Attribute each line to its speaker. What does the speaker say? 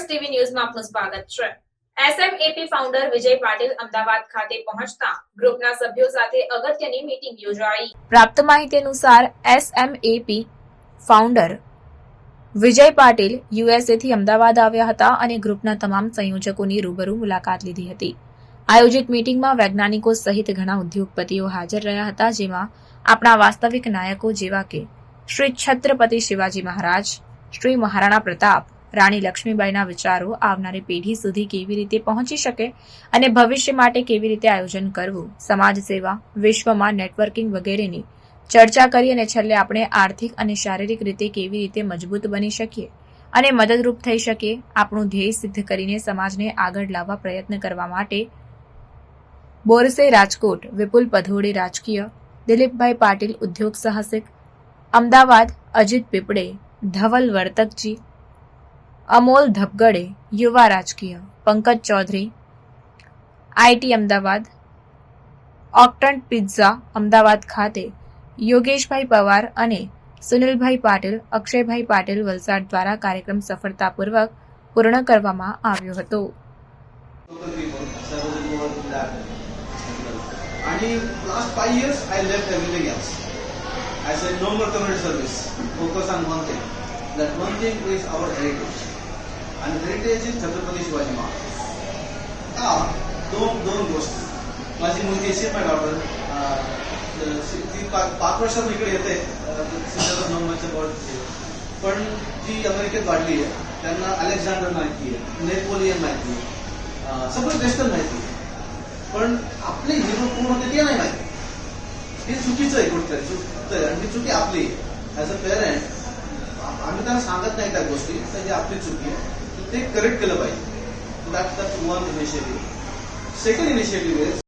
Speaker 1: TV ન્યૂઝમાં આપનું સ્વાગત છે। એસએમએપી ફાઉન્ડર વિજય પાટીલ અમદાવાદ ખાતે પહોંચતા ગ્રુપના સભ્યો સાથે અગત્યની મીટિંગ યોજાઈ। પ્રાપ્ત માહિતી અનુસાર એસએમએપી ફાઉન્ડર વિજય પાટીલ યુએસએથી અમદાવાદ આવ્યા હતા અને ગ્રુપના તમામ સંયોજકોની રૂબરૂ મુલાકાત લીધી હતી। આયોજિત મીટિંગમાં વૈજ્ઞાનિકો સહિત ઘણા ઉદ્યોગપતિઓ હાજર રહ્યા હતા, જેમાં આપણા વાસ્તવિક નાયકો જેવા કે શ્રી છત્રપતિ શિવાજી મહારાજ, શ્રી મહારાણા પ્રતાપ, રાણી લક્ષ્મીબાઈના વિચારો આવનારી પેઢી સુધી કેવી રીતે પહોંચી શકે અને ભવિષ્ય માટે કેવી રીતે આયોજન કરવું, સમાજ સેવા, વિશ્વમાં નેટવર્કિંગ વગેરેની ચર્ચા કરી અને છેલ્લે આપણે આર્થિક અને શારીરિક રીતે કેવી રીતે મજબૂત બની શકીએ અને મદદરૂપ થઈ શકીએ, આપણું ધ્યેય સિદ્ધ કરીને સમાજને આગળ લાવવા પ્રયત્ન કરવા માટે બોરસે રાજકોટ, વિપુલ પધોડે રાજકીય, દિલીપભાઈ પાટીલ ઉદ્યોગ સાહસિક, અમદાવાદ અજીત પીપળે, ધવલ વર્તકજી, અમોલ ધબગડે યુવા રાજકીય, પંકજ ચૌધરી આઈટી અમદાવાદ, ઓક્ટન્ટ પિઝા અમદાવાદ ખાતે, યોગેશભાઈ પવાર અને સુનિલભાઈ પાટીલ, અક્ષયભાઈ પાટીલ વલસાડ દ્વારા કાર્યક્રમ સફળતાપૂર્વક પૂર્ણ કરવામાં આવ્યો હતો।
Speaker 2: आणि last 5 years I left everything else. I said no more community service. Focus on one thing. That one thing is our heritage. And heritage is Chhatrapati Shivaji Maharaj. दोन गोष्टी. माझी मुलगी अशी my daughter. ती 5 वर्षांनी इकडे येते. सिंधुदुर्ग नंबरच्या बॉर्डर. पण ती अमेरिकेत वाढली आहे. त्यांना अलेक्झांडर माहिती आहे, नेपोलियन माहिती आहे, सगळं वेस्टर्न माहिती आहे. पण आपले हिरो कोण होते ते नाही माहिती। हे चुकीचं आहे कुठतरी, चुकतंय आणि ती चुकी आपली ऍज अ पेरेंट आम्ही त्यांना सांगत नाही त्या गोष्टी, तर ही आपली चुकी आहे, ते करेक्ट केलं पाहिजे। That's one initiative. Second initiative is